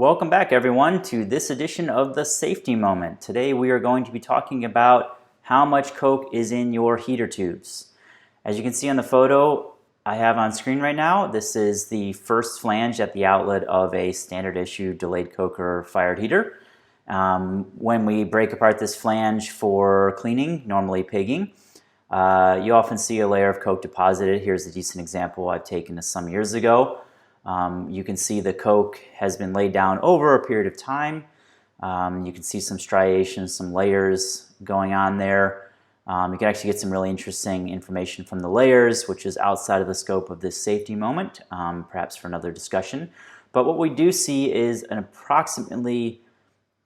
Welcome back everyone to this edition of the Safety Moment. Today we are going to be talking about how much coke is in your heater tubes. As you can see on the photo I have on screen right now, this is the first flange at the outlet of a standard issue delayed coker fired heater. When we break apart this flange for cleaning, normally pigging, you often see a layer of coke deposited. Here's a decent example I've taken some years ago. You can see the coke has been laid down over a period of time. You can see some striations, some layers going on there. You can actually get some really interesting information from the layers, which is outside of the scope of this safety moment, perhaps for another discussion. But what we do see is an approximately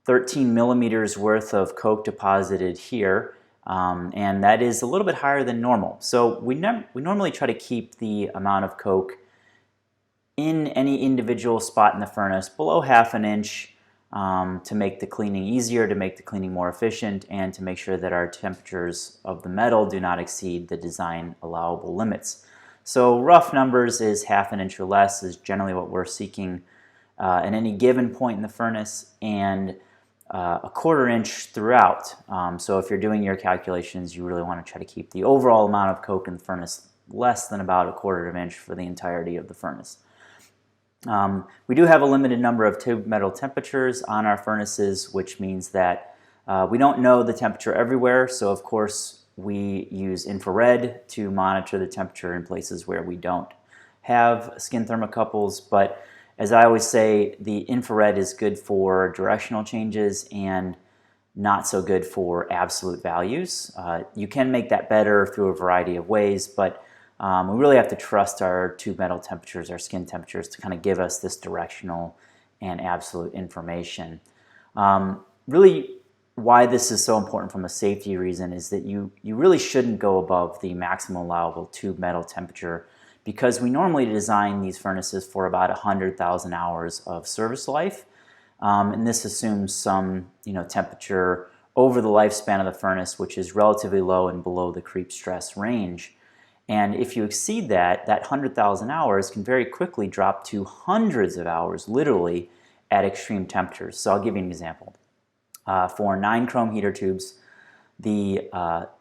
13 millimeters worth of coke deposited here, and that is a little bit higher than normal. So we normally try to keep the amount of coke in any individual spot in the furnace below ½ an inch to make the cleaning easier, to make the cleaning more efficient, and to make sure that our temperatures of the metal do not exceed the design allowable limits. So rough numbers is ½ an inch or less is generally what we're seeking at any given point in the furnace, and ¼ inch throughout. So if you're doing your calculations, you really want to try to keep the overall amount of coke in the furnace less than about ¼ inch for the entirety of the furnace. We do have a limited number of tube metal temperatures on our furnaces, which means that we don't know the temperature everywhere. So of course we use infrared to monitor the temperature in places where we don't have skin thermocouples. But as I always say, the infrared is good for directional changes and not so good for absolute values. You can make that better through a variety of ways, but we really have to trust our tube metal temperatures, our skin temperatures, to kind of give us this directional and absolute information. Really, why this is so important from a safety reason is that you really shouldn't go above the maximum allowable tube metal temperature, because we normally design these furnaces for about 100,000 hours of service life, and this assumes some temperature over the lifespan of the furnace, which is relatively low and below the creep stress range. And if you exceed that 100,000 hours can very quickly drop to hundreds of hours, literally, at extreme temperatures. So I'll give you an example. For 9-chrome heater tubes, the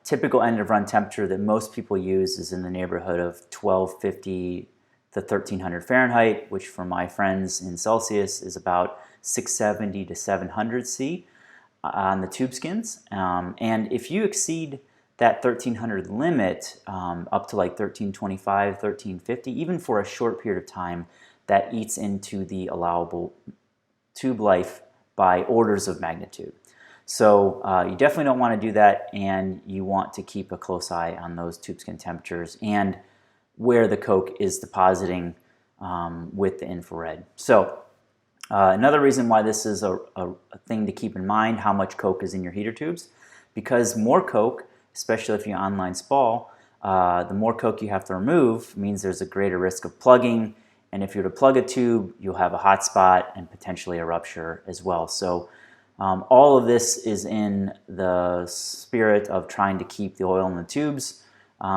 typical end-of-run temperature that most people use is in the neighborhood of 1250 to 1300 Fahrenheit, which for my friends in Celsius is about 670 to 700 C on the tube skins. And if you exceed that 1300 limit up to like 1325, 1350, even for a short period of time, that eats into the allowable tube life by orders of magnitude. So you definitely don't want to do that, and you want to keep a close eye on those tube skin temperatures and where the coke is depositing with the infrared. So another reason why this is a thing to keep in mind, how much coke is in your heater tubes, because more coke, especially if you online spall, the more coke you have to remove means there's a greater risk of plugging, and if you were to plug a tube, you'll have a hot spot and potentially a rupture as well. So all of this is in the spirit of trying to keep the oil in the tubes,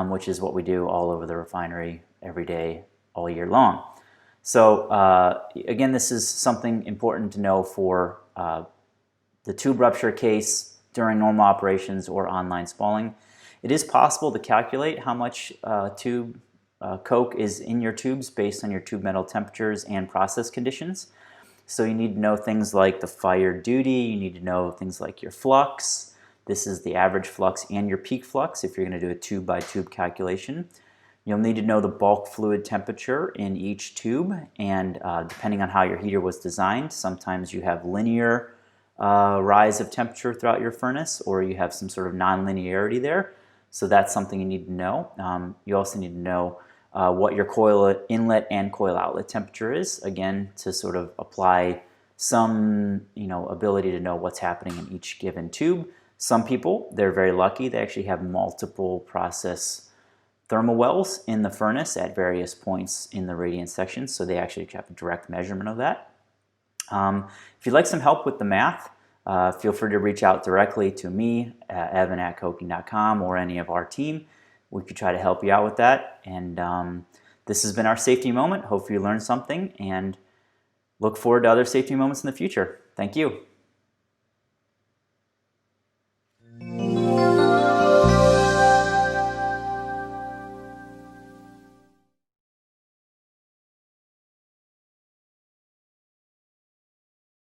which is what we do all over the refinery every day, all year long. So again, this is something important to know for the tube rupture case during normal operations or online spalling. It is possible to calculate how much coke is in your tubes based on your tube metal temperatures and process conditions. So you need to know things like the fire duty, you need to know things like your flux. This is the average flux and your peak flux if you're going to do a tube by tube calculation. You'll need to know the bulk fluid temperature in each tube, and depending on how your heater was designed, sometimes you have linear rise of temperature throughout your furnace, or you have some sort of non-linearity there. So that's something you need to know. You also need to know what your coil inlet and coil outlet temperature is, again, to sort of apply some ability to know what's happening in each given tube. Some people, they're very lucky, they actually have multiple process thermal wells in the furnace at various points in the radiant section, so they actually have a direct measurement of that. If you'd like some help with the math, feel free to reach out directly to me, Evan@coking.com, or any of our team. We could try to help you out with that. And this has been our safety moment. Hopefully you learned something, and look forward to other safety moments in the future. Thank you.